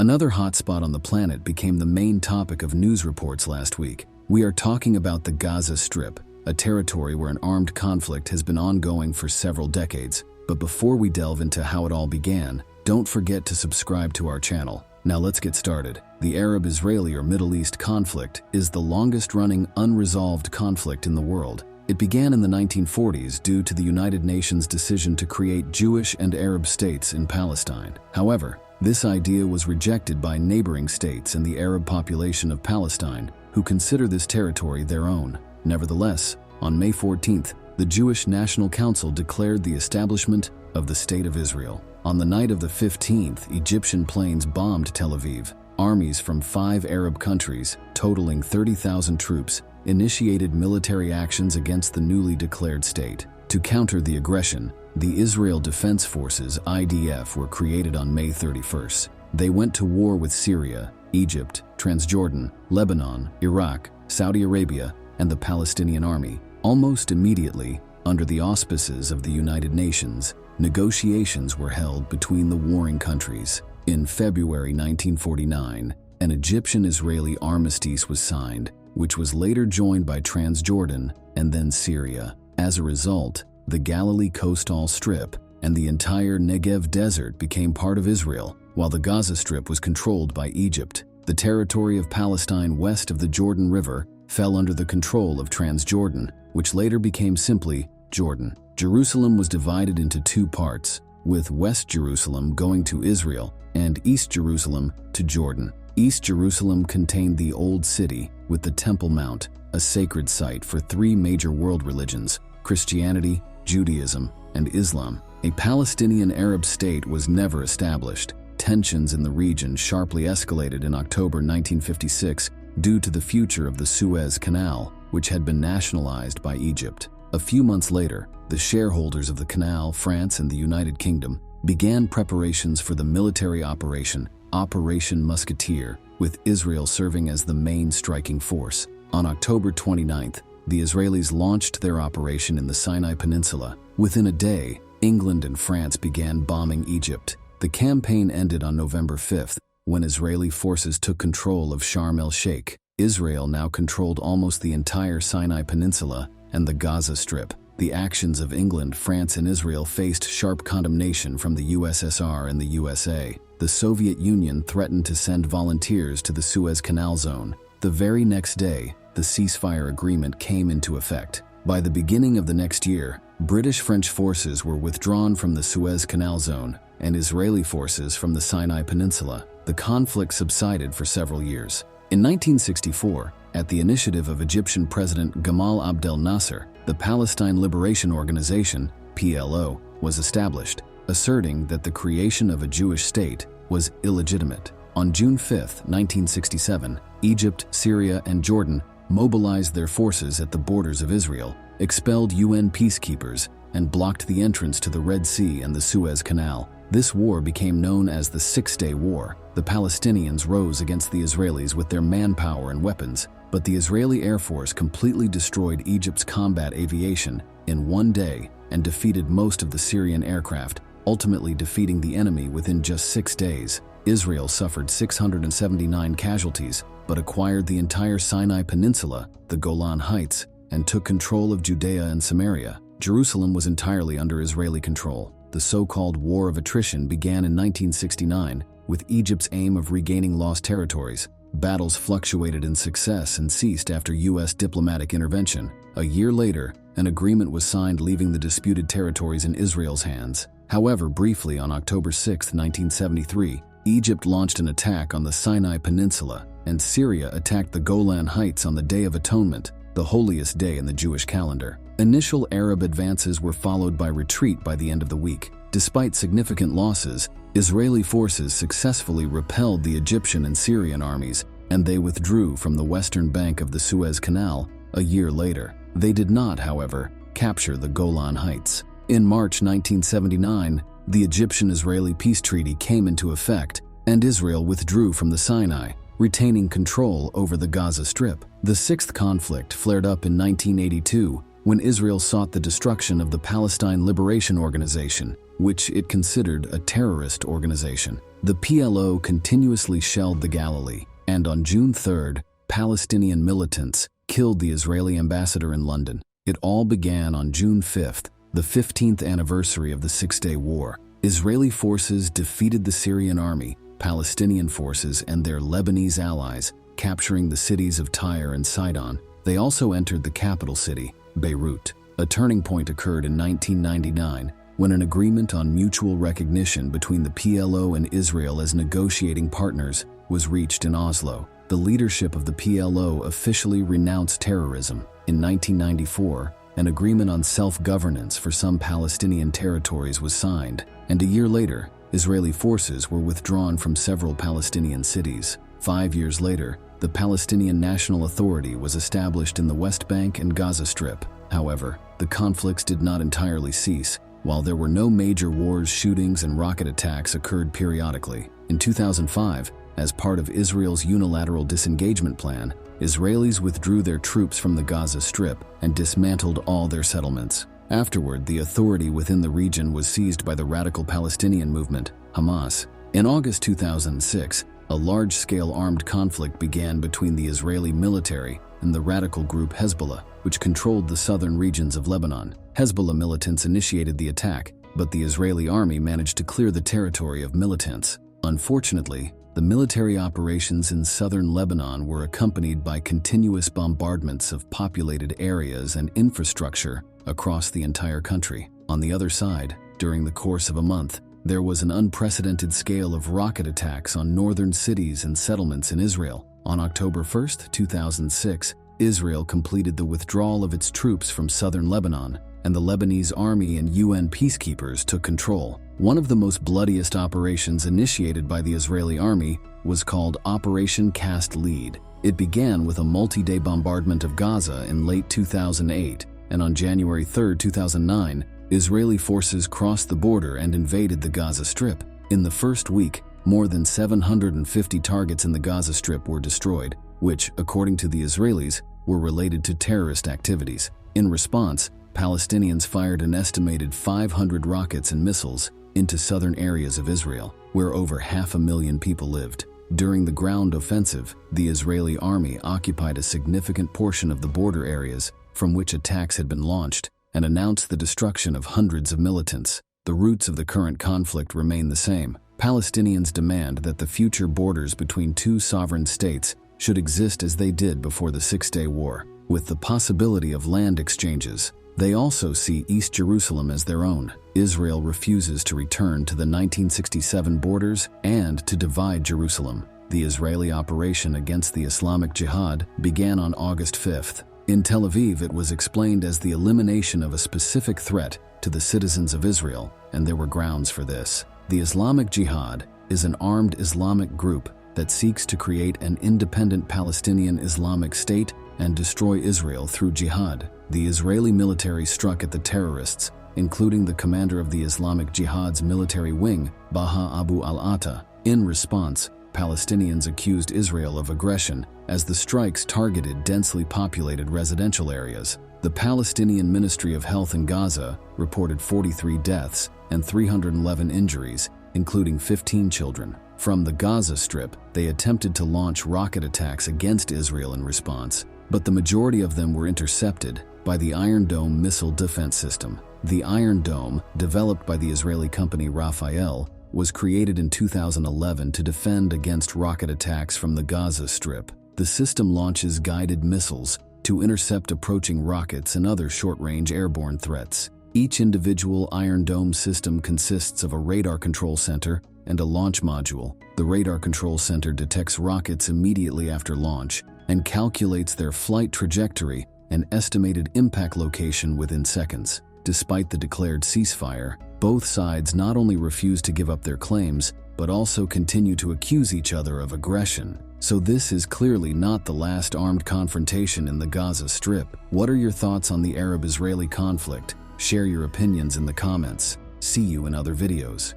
Another hotspot on the planet became the main topic of news reports last week. We are talking about the Gaza Strip, a territory where an armed conflict has been ongoing for several decades. But before we delve into how it all began, don't forget to subscribe to our channel. Now let's get started. The Arab-Israeli or Middle East conflict is the longest-running unresolved conflict in the world. It began in the 1940s due to the United Nations' decision to create Jewish and Arab states in Palestine. However, this idea was rejected by neighboring states and the Arab population of Palestine, who consider this territory their own. Nevertheless, on May 14th, the Jewish National Council declared the establishment of the State of Israel. On the night of the 15th, Egyptian planes bombed Tel Aviv. Armies from 5 Arab countries, totaling 30,000 troops, initiated military actions against the newly declared state. To counter the aggression, the Israel Defense Forces (IDF) were created on May 31st. They went to war with Syria, Egypt, Transjordan, Lebanon, Iraq, Saudi Arabia, and the Palestinian Army. Almost immediately, under the auspices of the United Nations, negotiations were held between the warring countries. In February 1949, an Egyptian-Israeli armistice was signed, which was later joined by Transjordan and then Syria. As a result, the Galilee coastal strip and the entire Negev desert became part of Israel, while the Gaza Strip was controlled by Egypt. The territory of Palestine west of the Jordan River fell under the control of Transjordan, which later became simply Jordan. Jerusalem was divided into 2 parts, with West Jerusalem going to Israel and East Jerusalem to Jordan. East Jerusalem contained the Old City with the Temple Mount, a sacred site for 3 major world religions: Christianity, Judaism, and Islam. A Palestinian Arab state was never established. Tensions in the region sharply escalated in October 1956 due to the future of the Suez Canal, which had been nationalized by Egypt. A few months later, the shareholders of the canal, France and the United Kingdom, began preparations for the military Operation Musketeer, with Israel serving as the main striking force. On October 29th, the Israelis launched their operation in the Sinai Peninsula. Within a day, England and France began bombing Egypt. The campaign ended on November 5th, when Israeli forces took control of Sharm el-Sheikh. Israel now controlled almost the entire Sinai Peninsula and the Gaza Strip. The actions of England, France, and Israel faced sharp condemnation from the USSR and the USA. The Soviet Union threatened to send volunteers to the Suez Canal zone. The very next day, the ceasefire agreement came into effect. By the beginning of the next year, British-French forces were withdrawn from the Suez Canal zone, and Israeli forces from the Sinai Peninsula. The conflict subsided for several years. In 1964, at the initiative of Egyptian President Gamal Abdel Nasser, the Palestine Liberation Organization (PLO) was established, asserting that the creation of a Jewish state was illegitimate. On June 5, 1967, Egypt, Syria, and Jordan mobilized their forces at the borders of Israel, expelled UN peacekeepers, and blocked the entrance to the Red Sea and the Suez Canal. This war became known as the Six-Day War. The Palestinians rose against the Israelis with their manpower and weapons, but the Israeli Air Force completely destroyed Egypt's combat aviation in one day and defeated most of the Syrian aircraft, ultimately defeating the enemy within just 6 days. Israel suffered 679 casualties, but acquired the entire Sinai Peninsula, the Golan Heights, and took control of Judea and Samaria. Jerusalem was entirely under Israeli control. The so-called War of Attrition began in 1969, with Egypt's aim of regaining lost territories. Battles fluctuated in success and ceased after U.S. diplomatic intervention. A year later, an agreement was signed leaving the disputed territories in Israel's hands. However, briefly on October 6, 1973, Egypt launched an attack on the Sinai Peninsula, and Syria attacked the Golan Heights on the Day of Atonement, the holiest day in the Jewish calendar. Initial Arab advances were followed by retreat by the end of the week. Despite significant losses, Israeli forces successfully repelled the Egyptian and Syrian armies, and they withdrew from the western bank of the Suez Canal a year later. They did not, however, capture the Golan Heights. In March 1979, the Egyptian-Israeli peace treaty came into effect, and Israel withdrew from the Sinai, retaining control over the Gaza Strip. The sixth conflict flared up in 1982 when Israel sought the destruction of the Palestine Liberation Organization, which it considered a terrorist organization. The PLO continuously shelled the Galilee, and on June 3rd, Palestinian militants killed the Israeli ambassador in London. It all began on June 5th, the 15th anniversary of the Six-Day War. Israeli forces defeated the Syrian army, Palestinian forces, and their Lebanese allies, capturing the cities of Tyre and Sidon. They also entered the capital city, Beirut. A turning point occurred in 1999 when an agreement on mutual recognition between the PLO and Israel as negotiating partners was reached in Oslo. The leadership of the PLO officially renounced terrorism. In 1994, an agreement on self-governance for some Palestinian territories was signed, and a year later, Israeli forces were withdrawn from several Palestinian cities. 5 years later, the Palestinian National Authority was established in the West Bank and Gaza Strip. However, the conflicts did not entirely cease. While there were no major wars, shootings and rocket attacks occurred periodically. In 2005, as part of Israel's unilateral disengagement plan, Israelis withdrew their troops from the Gaza Strip and dismantled all their settlements. Afterward, the authority within the region was seized by the radical Palestinian movement, Hamas. In August 2006, a large-scale armed conflict began between the Israeli military and the radical group Hezbollah, which controlled the southern regions of Lebanon. Hezbollah militants initiated the attack, but the Israeli army managed to clear the territory of militants. Unfortunately, the military operations in southern Lebanon were accompanied by continuous bombardments of populated areas and infrastructure across the entire country. On the other side, during the course of a month, there was an unprecedented scale of rocket attacks on northern cities and settlements in Israel. On October 1, 2006, Israel completed the withdrawal of its troops from southern Lebanon, and the Lebanese army and UN peacekeepers took control. One of the most bloodiest operations initiated by the Israeli army was called Operation Cast Lead. It began with a multi-day bombardment of Gaza in late 2008, and on January 3, 2009, Israeli forces crossed the border and invaded the Gaza Strip. In the first week, more than 750 targets in the Gaza Strip were destroyed, which, according to the Israelis, were related to terrorist activities. In response, Palestinians fired an estimated 500 rockets and missiles into southern areas of Israel, where over 500,000 people lived. During the ground offensive, the Israeli army occupied a significant portion of the border areas from which attacks had been launched and announced the destruction of hundreds of militants. The roots of the current conflict remain the same. Palestinians demand that the future borders between two sovereign states should exist as they did before the Six-Day War, with the possibility of land exchanges. They also see East Jerusalem as their own. Israel refuses to return to the 1967 borders and to divide Jerusalem. The Israeli operation against the Islamic Jihad began on August 5th. In Tel Aviv, it was explained as the elimination of a specific threat to the citizens of Israel, and there were grounds for this. The Islamic Jihad is an armed Islamic group that seeks to create an independent Palestinian Islamic state and destroy Israel through jihad. The Israeli military struck at the terrorists, including the commander of the Islamic Jihad's military wing, Baha Abu al-Atta. In response, Palestinians accused Israel of aggression as the strikes targeted densely populated residential areas. The Palestinian Ministry of Health in Gaza reported 43 deaths and 311 injuries, including 15 children. From the Gaza Strip, they attempted to launch rocket attacks against Israel in response, but the majority of them were intercepted by the Iron Dome missile defense system. The Iron Dome, developed by the Israeli company Rafael, was created in 2011 to defend against rocket attacks from the Gaza Strip. The system launches guided missiles to intercept approaching rockets and other short-range airborne threats. Each individual Iron Dome system consists of a radar control center and a launch module. The radar control center detects rockets immediately after launch and calculates their flight trajectory and estimated impact location within seconds. Despite the declared ceasefire, both sides not only refuse to give up their claims, but also continue to accuse each other of aggression. So this is clearly not the last armed confrontation in the Gaza Strip. What are your thoughts on the Arab-Israeli conflict? Share your opinions in the comments. See you in other videos.